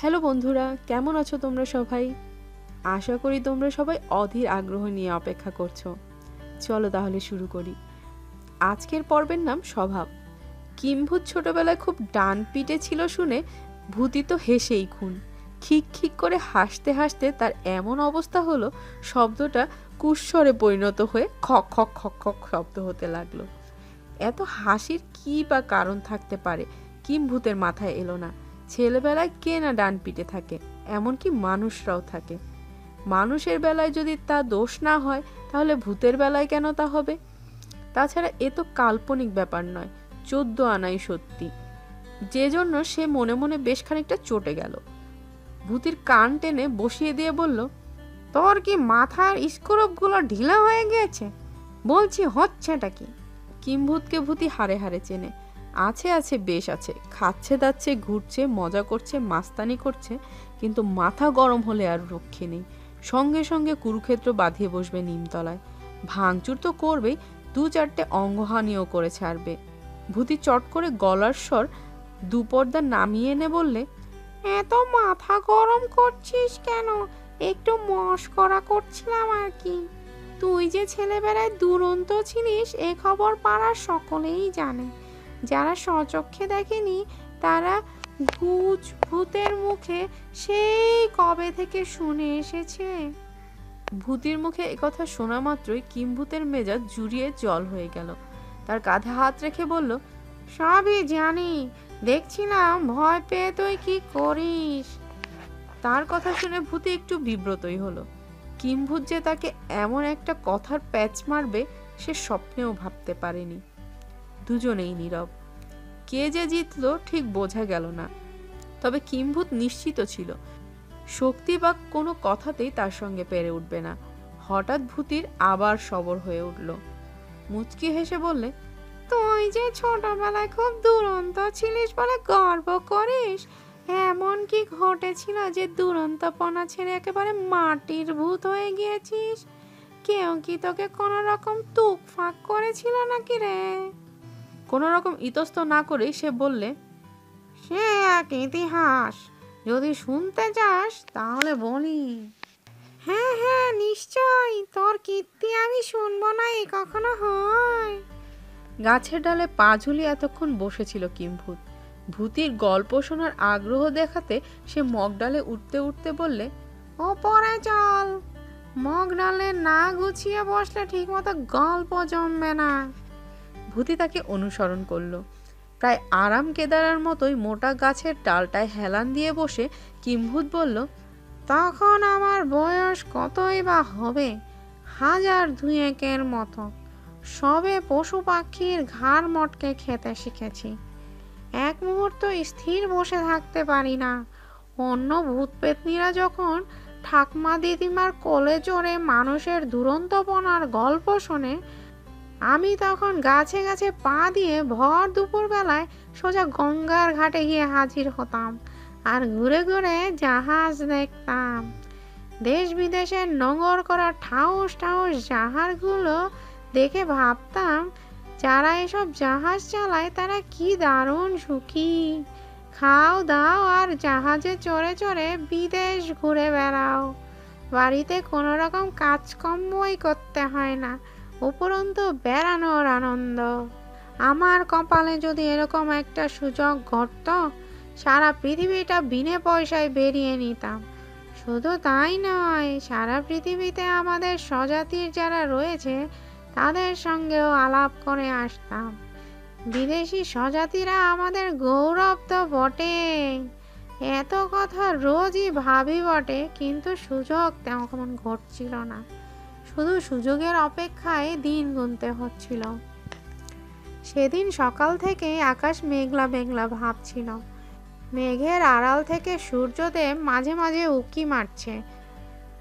Hello বন্ধুরা, কেমন আছো তোমরা সবাই? আশা করি তোমরা সবাই অধীর আগ্রহ নিয়ে অপেক্ষা করছো। চলো তাহলে শুরু করি। আজকের পর্বের নাম স্বভাব। কিম্ভূত ছোটবেলায় খুব ডান পিটে ছিল শুনে ভূতি তো হেসেই খুন। খিক খিক করে হাসতে হাসতে তার এমন অবস্থা হলো, শব্দটা কুস্বরে পরিণত হয়ে খক খক খক খক শব্দ হতে লাগলো। এত হাসির কি বা কারণ থাকতে পারে কিম্ভূতের মাথায় এলো না। ছেলেবেলায় কে না ডান পিটে থাকে, এমনকি মানুষরাও থাকে। মানুষের বেলায় যদি তা দোষ না হয়, তাহলে ভূতের বেলায় কেন তা হবে? তাছাড়া এ তো কাল্পনিক ব্যাপার নয়, 14 আনাই সত্যি। যে জন্য সে মনে মনে বেশ খানিকটা চটে গেল। ভূতির কান টেনে বসিয়ে দিয়ে বলল, তোর কি মাথার স্ক্রুপগুলো ঢিলা হয়ে গিয়েছে? বলছি হচ্ছেটা কি? কিম্ভূতকে ভূতি হাড়ে হাড়ে চেনে। আছে আছে, বেশ আছে, খাচ্ছে দাচ্ছে, ঘুরছে, মজা করছে, মাস্তানি করছে, কিন্তু মাথা গরম হলে আর রক্ষে নেই। সঙ্গে সঙ্গে কুরুক্ষেত্র বাঁধিয়ে বসবে নিমতলায়। ভাঙচুর তো করবেই, 2-4টে অঙ্গহানিও করে ছাড়বে। ভূতি চট করে গলার স্বর দুপর্দা নামিয়ে এনে বললে, এত মাথা গরম করছিস কেন? একটু মশকরা করছিলাম আর কি। তুই যে ছেলেবেলায় দুরন্ত ছিলিস এ খবর পাড়ার সকলেই জানে। যারা স্বচক্ষে দেখেনি তারা ভূতের মুখে সেই কবে থেকে শুনে এসেছে। ভূতির মুখে একথা শোনা মাত্রই কিম্ভূতের মেজাজ জুড়িয়ে জল হয়ে গেল। তার কাঁধে হাত রেখে বলল, সবই জানি, দেখছিলাম ভয় পেয়ে তুই কি করিস। তার কথা শুনে ভূতি একটু বিব্রতই হলো। কিম্ভূত যে তাকে এমন একটা কথার প্যাচ মারবে সে স্বপ্নেও ভাবতে পারেনি। দুজনেই নীরব। কে যে জিতল ঠিক বোঝা গেল না, তবে কিম্ভূত নিশ্চিত ছিল শক্তি বা কোনো কথাতেই তার সঙ্গে পেরে উঠবে না। হঠাৎ ভূতির আবার সবর হয়ে উঠল। মুচকি হেসে বললে, তুই যে ছোটবেলায় খুব দুরন্ত ছিলিস বলে গর্ব করিস, এমন কি ঘটেছিল যে দুরন্তপনা ছেড়ে একেবারে মাটির ভূত হয়ে গিয়েছিস? কেউ কি তোকে কোনো রকম তুক ফাঁক করেছিল নাকি রে? কোনো রকম ইতস্তত না করেই সে বললে, সে এক ইতিহাস, যদি শুনতে চাস তাহলে বলি। হ্যাঁ হ্যাঁ, নিশ্চয়, তোর কীর্তি আমি শুনবো না এ কখনো হয়? গাছের ডালে পা ঝুলিয়ে এতক্ষণ বসেছিল কিম্ভূত। ভূতির গল্প শোনার আগ্রহ দেখাতে সে মগডালে উঠতে উঠতে বললে, ওপরে চল, মগডালে না গুছিয়ে বসলে ঠিক মতো গল্প জমবে না। ভূতি তাকে অনুসরণ করলো। প্রায় আরাম কেদারার মতোই মোটা গাছের ডালটায় হেলান দিয়ে বসে কিম্ভূত বলল, তখন আমার বয়স কতই বা হবে, 1000-2-1 মতো। সবে পশু পাখির ঘাড় মটকে খেতে শিখেছি। এক মুহূর্ত স্থির বসে থাকতে পারি না। অন্য ভূত পেতনিরা যখন ঠাকমা দিদিমার কোলে চড়ে মানুষের দুরন্তপনার গল্প শোনে, আমি তখন গাছে গাছে পা দিয়ে ভর দুপুর বেলায় সোজা গঙ্গার ঘাটে গিয়ে হাজির হতাম আর ঘুরে ঘুরে জাহাজ দেখতাম। দেশ বিদেশের নোঙর করা ঠাউস ঠাউস জাহাজগুলো দেখে ভাবতাম, যারা এসব জাহাজ চালায় তারা কি দারুণ সুখী। খাও দাও আর জাহাজে চড়ে চড়ে বিদেশ ঘুরে বেড়াও। বাড়িতে কোনো রকম কাজকর্মই করতে হয় না, উপরন্তু বেড়ানোর আনন্দ। আমার কপালে যদি এরকম একটা সুযোগ ঘটতো, সারা পৃথিবীটা বিনে পয়সায় বেরিয়ে নিতাম। শুধু তাই নয়, সারা পৃথিবীতে আমাদের স্বজাতির যারা রয়েছে তাদের সঙ্গেও আলাপ করে আসতাম। বিদেশি স্বজাতিরা আমাদের গৌরব তো বটে। এত কথা রোজই ভাবি বটে, কিন্তু সুযোগ তেমন ঘটছিল না। শুধু সুযোগের অপেক্ষায় দিন গুনতে হচ্ছিল। সেদিন সকাল থেকে আকাশ মেঘলা মেঘলা ভাব ছিল। মেঘের আড়াল থেকে সূর্যদেব মাঝে মাঝে উঁকি মারছে,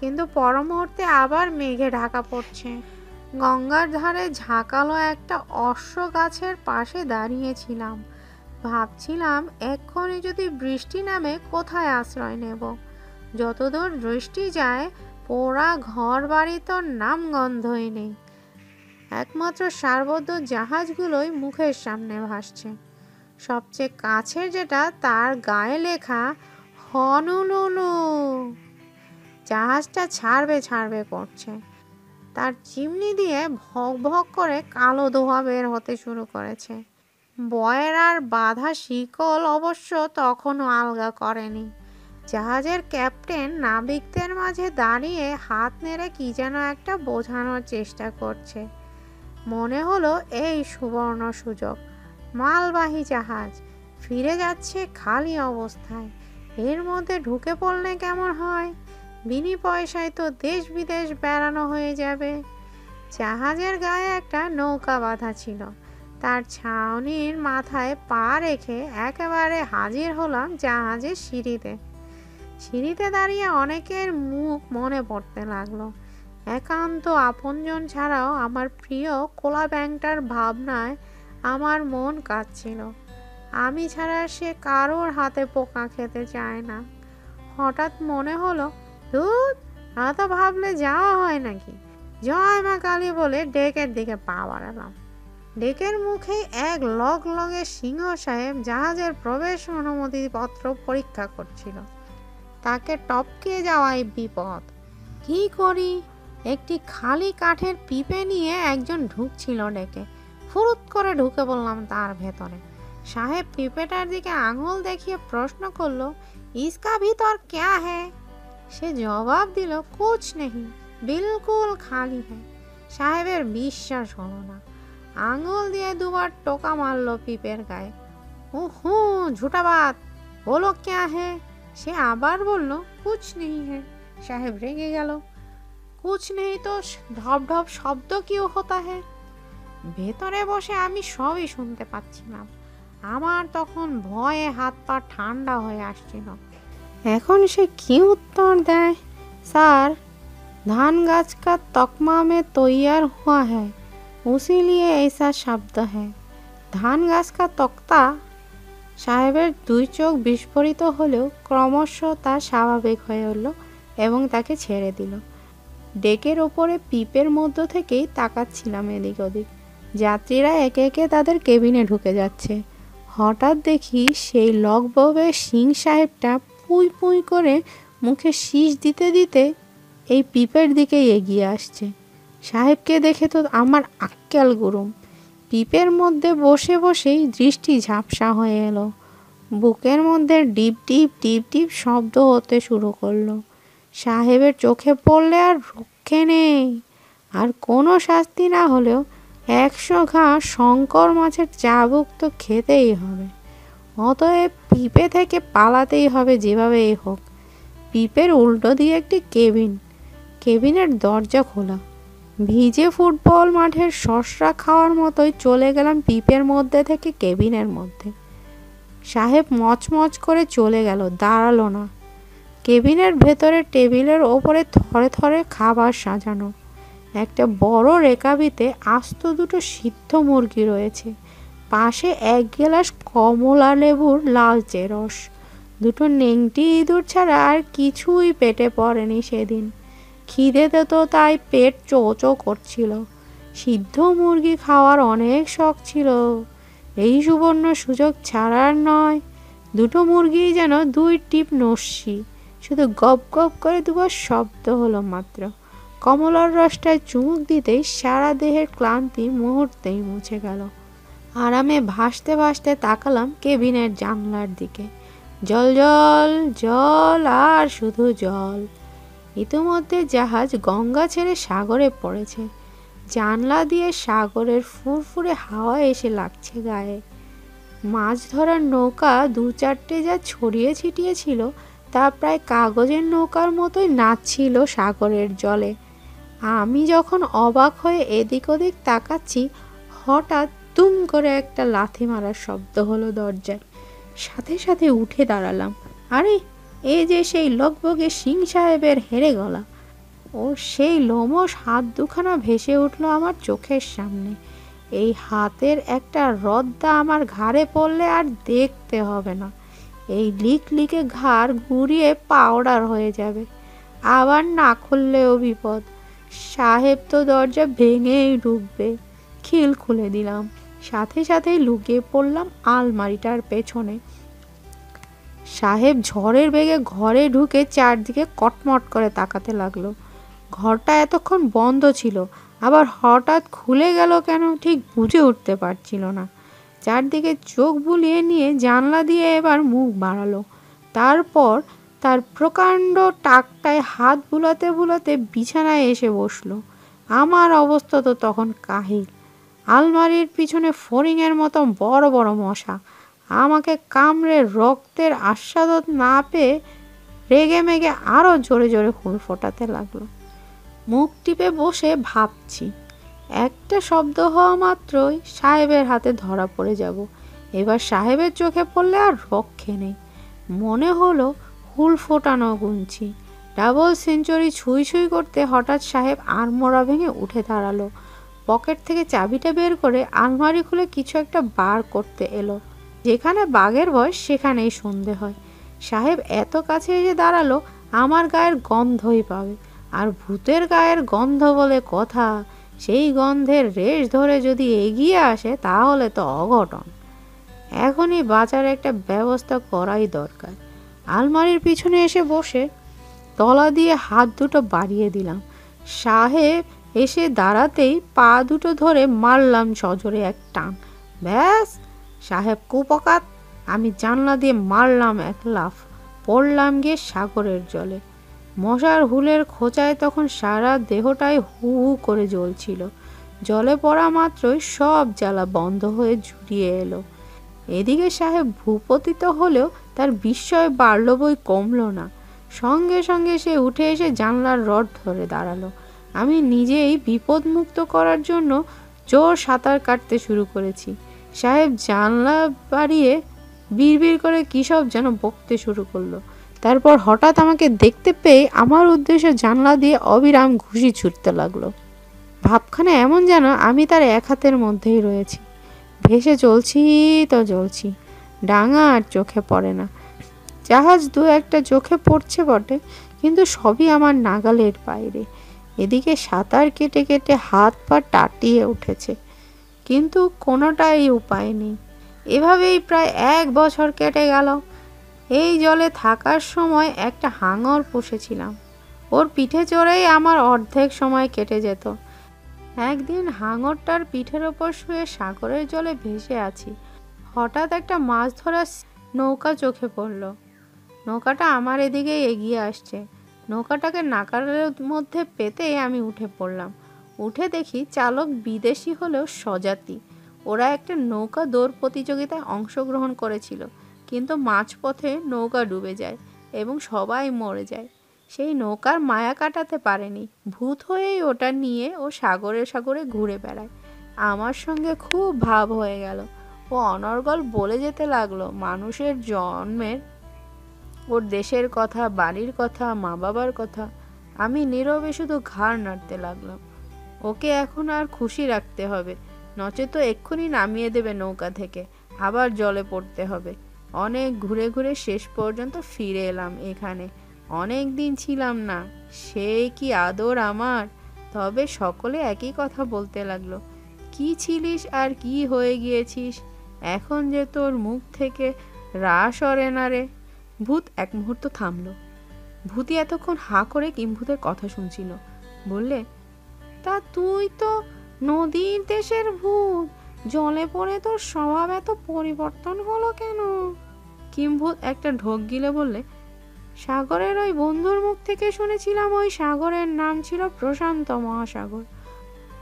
কিন্তু পর মুহূর্তে আবার মেঘে ঢাকা পড়ছে। গঙ্গার ধারে ঝাঁকালো একটা অশ্ব গাছের পাশে দাঁড়িয়েছিলাম। ভাবছিলাম, এক্ষুনি যদি বৃষ্টি নামে কোথায় আশ্রয় নেব। যতদূর দৃষ্টি যায় পোড়া ঘর বাড়ি তো নামগন্ধই নেই। একমাত্র সারবদ্ধ জাহাজগুলোই মুখের সামনে ভাসছে। সবচেয়ে কাছের যেটা, তার গায়ে লেখা হনুলুলু। জাহাজটা ছাড়বে ছাড়বে করছে। তার চিমনি দিয়ে ভক ভক করে কালো ধোঁয়া বের হতে শুরু করেছে। বয়ের আর বাঁধা শিকল অবশ্য তখনও আলগা করেনি। জাহাজের ক্যাপ্টেন নাবিকদের মাঝে দাঁড়িয়ে হাত নেড়ে কি যেন একটা বোঝানোর চেষ্টা করছে। মনে হলো এই সুবর্ণ সুযোগ। মালবাহী জাহাজ ফিরে যাচ্ছে খালি অবস্থায়, এর মধ্যে ঢুকে পড়লে কেমন হয়? বিনি পয়সায় তো দেশ বিদেশ বেড়ানো হয়ে যাবে। জাহাজের গায়ে একটা নৌকা বাঁধা ছিল। তার ছাউনির মাথায় পা রেখে একেবারে হাজির হলাম জাহাজের সিঁড়িতে। সিঁড়িতে দাঁড়িয়ে অনেকের মুখ মনে পড়তে লাগলো। একান্ত আপনজন ছাড়াও আমার প্রিয় কোলা ব্যাংকটার ভাবনায় আমার মন কাঁদছিল। আমি ছাড়া সে কারোর হাতে পোকা খেতে চায় না। হঠাৎ মনে হলো, ধুর, এত ভাবলে যাওয়া হয় নাকি? জয় মা কালী বলে ডেকের দিকে পা বাড়ালাম। ডেকের মুখে এক লগ লগে সিংহ সাহেব জাহাজের প্রবেশ অনুমতি পত্র পরীক্ষা করছিল। তাকে টপকে যাওয়াই বিপদ। কি করি? একটি খালি কাঠের পিপে নিয়ে একজন ঢুকছিল ডেকে। ফুরুত করে ঢুকে পড়লাম তার ভেতরে। সাহেব পিপেটার দিকে আঙুল দেখিয়ে প্রশ্ন করলো, ইসকা ভিতর ক্যা হ্যায়? সে জবাব দিল, কুছ নেই, বিলকুল খালি হ্যায়। সাহেবের বিশ্বাস হলো না। আঙুল দিয়ে দুবার টোকা মারলো পিপের গায়ে। হু ঝুটাবাত, বলো ক্যা হ্যায়? সে আবার বলল, কুছ নেই হ্যায়। সাহেব রেগে গেল। কুছ নেই তো ঢপ ঢপ শব্দ কিউ হতা হ্যায়? ভেতরে বসে আমি সবই শুনতে পাচ্ছিলাম। আমার তখন ভয়ে হাত পা ঠান্ডা হয়ে আসছিল। এখন সে কি উত্তর দেয়? স্যার, ধান গাছ কা তকমা মে তৈয়ার হুয়া হ্যায়, উসি লিয়ে ऐसा শব্দ হ্যায়। ধান গাছ কা তক্তা। সাহেবের দুই চোখ বিস্ফোরিত হলেও ক্রমশ তা স্বাভাবিক হয়ে উঠল এবং তাকে ছেড়ে দিল। ডেকের ওপরে পিপের মধ্য থেকেই তাকাচ্ছিলাম এদিক ওদিক। যাত্রীরা একে একে তাদের কেবিনে ঢুকে যাচ্ছে। হঠাৎ দেখি সেই লকববে সিং সাহেবটা পুই পুই করে মুখে শীষ দিতে দিতে এই পিপের দিকে এগিয়ে আসছে। সাহেবকে দেখে তো আমার আক্কেল গুরুম। পিপের মধ্যে বসে বসেই দৃষ্টি ঝাপসা হয়ে এলো। বুকের মধ্যে ডিপ ডিপ ডিপ ডিপ শব্দ হতে শুরু করলো। সাহেবের চোখে পড়লে আর রক্ষে নেই। আর কোনো শাস্তি না হলেও 100 ঘা শঙ্কর মাছের চাবুক তো খেতেই হবে। অতএব পিপে থেকে পালাতেই হবে যেভাবেই হোক। পিপের উল্টো দিয়ে একটি কেবিন। কেবিনের দরজা খোলা। ভিজে ফুটবল মাঠের শসরা খাওয়ার মতোই চলে গেলাম পিপের মধ্যে থেকে কেবিনের মধ্যে। সাহেব মচমচ করে চলে গেল, দাঁড়ালো না। কেবিনের ভেতরে টেবিলের ওপরে থরে থরে খাবার সাজানো। একটা বড় রেকাবিতে আস্ত দুটো সিদ্ধ মুরগি রয়েছে। পাশে 1 গ্লাস কমলা লেবুর লালচে রস। দুটো নেংটি ইঁদুর ছাড়া আর কিছুই পেটে পড়েনি সেদিন। খিদেতে তো তাই পেট চোচো করছিল। সিদ্ধ মুরগি খাওয়ার অনেক শখ ছিল। এই সুবর্ণ সুযোগ ছাড়ার নয়। দুটো মুরগি যেন 2 টিপ নস্যি। শুধু গপ গপ করে দুবার শব্দ হলো মাত্র। কমলার রসটায় চুমুক দিতেই সারা দেহের ক্লান্তি মুহূর্তেই মুছে গেল। আরামে ভাসতে ভাসতে তাকালাম কেবিনের জানলার দিকে। জল জল জল আর শুধু জল। ইতিমধ্যে জাহাজ গঙ্গা ছেড়ে সাগরে পড়েছে। জানলা দিয়ে সাগরের ফুরফুরে হাওয়া এসে লাগছে গায়ে। মাছ ধরার নৌকা 2-4টে যা ছড়িয়ে ছিটিয়ে ছিল তা প্রায় কাগজের নৌকার মতোই নাচছিল সাগরের জলে। আমি যখন অবাক হয়ে এদিক ওদিক তাকাচ্ছি, হঠাৎ তুম করে একটা লাথি মারার শব্দ হলো দরজায়। সাথে সাথে উঠে দাঁড়ালাম। আরে, এই যে সেই লকবগে সিং সাহেবের হেরে গলা। ও সেই লোমশ হাত দুখানা ভেসে উঠল আমার চোখের সামনে। এই হাতের একটা রদ্দা আমার ঘাড়ে পড়লে আর দেখতে হবে না। এই লিক লিকে ঘাড় ঘুরিয়ে পাউডার হয়ে যাবে। আবার না খুললেও বিপদ। সাহেব তো দরজা ভেঙেই ঢুকবে। খিল খুলে দিলাম। সাথে সাথেই লুকিয়ে পড়লাম আলমারিটার পেছনে। সাহেব ঝড়ের বেগে ঘরে ঢুকে চারদিকে কটমট করে তাকাতে লাগলো। ঘরটা এতক্ষণ বন্ধ ছিল, আবার হঠাৎ খুলে গেল কেন ঠিক বুঝে উঠতে পারছিল না। চারদিকে চোখ বুলিয়ে নিয়ে জানলা দিয়ে এবার মুখ বাড়ালো। তারপর তার প্রকাণ্ড টাকটায় হাত বুলাতে বুলাতে বিছানায় এসে বসলো। আমার অবস্থা তো তখন কাহিল। আলমারির পিছনে ফড়িংয়ের মতো বড় বড় মশা আমাকে কামড়ে রক্তের আস্বাদন না পেয়ে রেগে মেগে আরও জোরে জোরে হুল ফোটাতে লাগলো। মুখ টিপে বসে ভাবছি, একটা শব্দ হওয়া মাত্রই সাহেবের হাতে ধরা পড়ে যাব। এবার সাহেবের চোখে পড়লে আর রক্ষে নেই। মনে হলো হুল ফোটানো গুনছি। ডাবল সেঞ্চুরি ছুঁই ছুঁই করতে হঠাৎ সাহেব আড়মোড়া ভেঙে উঠে দাঁড়ালো। পকেট থেকে চাবিটা বের করে আলমারি খুলে কিছু একটা বার করতে এলো। যেখানে বাঘের ভয় সেখানেই সন্ধে হয়। সাহেব এত কাছে এসে দাঁড়ালো, আমার গায়ের গন্ধই পাবে। আর ভূতের গায়ের গন্ধ বলে কথা, সেই গন্ধের রেশ ধরে যদি এগিয়ে আসে তাহলে তো অঘটন। এখনই বাঁচার একটা ব্যবস্থা করাই দরকার। আলমারির পিছনে এসে বসে তলা দিয়ে হাত দুটো বাড়িয়ে দিলাম। সাহেব এসে দাঁড়াতেই পা দুটো ধরে মারলাম সজোরে এক টান। ব্যাস, সাহেব কুপকাত। আমি জানলা দিয়ে মারলাম এক লাফ, পড়লাম গিয়ে সাগরের জলে। মশার হুলের খোঁচায় তখন সারা দেহটাই হু হু করে জ্বলছিল। জলে পড়া মাত্রই সব জ্বালা বন্ধ হয়ে জুড়িয়ে এলো। এদিকে সাহেব ভূপতিত হলেও তার বিস্ময় বাড়ল বই কমল না। সঙ্গে সঙ্গে সে উঠে এসে জানলার রড ধরে দাঁড়ালো। আমি নিজেই বিপদমুক্ত করার জন্য জোর সাঁতার কাটতে শুরু করেছি। সাহেব জানলা বাড়িয়ে বিড়বিড় করে কী সব যেন বকতে শুরু করলো। তারপর হঠাৎ আমাকে দেখতে পেয়ে আমার উদ্দেশ্যে জানলা দিয়ে অবিরাম ঘুষি ছুটতে লাগলো। ভাবখানা এমন যেন আমি তার এক হাতের মধ্যেই রয়েছি। ভেসে চলছি তো চলছি, ডাঙা আর চোখে পড়ে না। জাহাজ দু একটা চোখে পড়ছে বটে, কিন্তু সবই আমার নাগালের বাইরে। এদিকে সাঁতার কেটে কেটে হাত পা টাটিয়ে উঠেছে, কিন্তু কোনোটাই উপায় নেই। এভাবেই প্রায় 1 বছর কেটে গেল। এই জলে থাকার সময় একটা হাঙর পুষেছিলাম। ওর পিঠে চড়েই আমার অর্ধেক সময় কেটে যেত। একদিন হাঙরটার পিঠের ওপর শুয়ে সাগরের জলে ভেসে আছি। হঠাৎ একটা মাছ ধরার নৌকা চোখে পড়ল। নৌকাটা আমার এদিকেই এগিয়ে আসছে। নৌকাটাকে নাকালের মধ্যে পেতেই আমি উঠে পড়লাম। উঠে দেখি চালক বিদেশি হলেও স্বজাতি। ওরা একটা নৌকা দৌড় প্রতিযোগিতায় অংশগ্রহণ করেছিল, কিন্তু মাঝপথে নৌকা ডুবে যায় এবং সবাই মরে যায়। সেই নৌকার মায়া কাটাতে পারেনি, ভূত হয়েই ওটা নিয়ে ও সাগরে সাগরে ঘুরে বেড়ায়। আমার সঙ্গে খুব ভাব হয়ে গেল। ও অনর্গল বলে যেতে লাগলো মানুষের জন্মের, ওর দেশের কথা, বাড়ির কথা, মা বাবার কথা। আমি নীরবে শুধু ঘাড় নাড়তে লাগলাম। ওকে এখন আর খুশি রাখতে হবে, নচেত এক্ষুনি নামিয়ে দেবে নৌকা থেকে, আবার জলে পড়তে হবে। অনেক ঘুরে ঘুরে শেষ পর্যন্ত ফিরে এলাম এখানে। অনেক দিন ছিলাম না, সেই কি আদর আমার। তবে সকলে একই কথা বলতে লাগলো, কি ছিলিস আর কি হয়ে গিয়েছিস, এখন যে তোর মুখ থেকে রা সরে না রে। ভূত এক মুহূর্ত থামলো। ভূতি এতক্ষণ হাঁ করে কিম্ভূতের কথা শুনছিল। বললে, তা তুই তো নদীর দেশের ভূত, জলে পড়ে তোর স্বভাব এত পরিবর্তন হলো কেন? কিম্ভূত একটা ঢোক গিলে বললে, সাগরের ওই বন্ধুর মুখ থেকে শুনেছিলাম ওই সাগরের নাম ছিল প্রশান্ত মহাসাগর।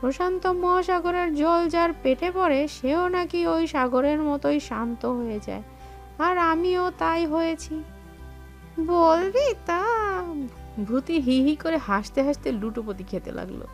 প্রশান্ত মহাসাগরের জল যার পেটে পড়ে সেও নাকি ওই সাগরের মতোই শান্ত হয়ে যায়, আর আমিও তাই হয়েছি। বলবি তা? ভূতি হি হি করে হাসতে হাসতে লুটোপুটি খেতে লাগলো।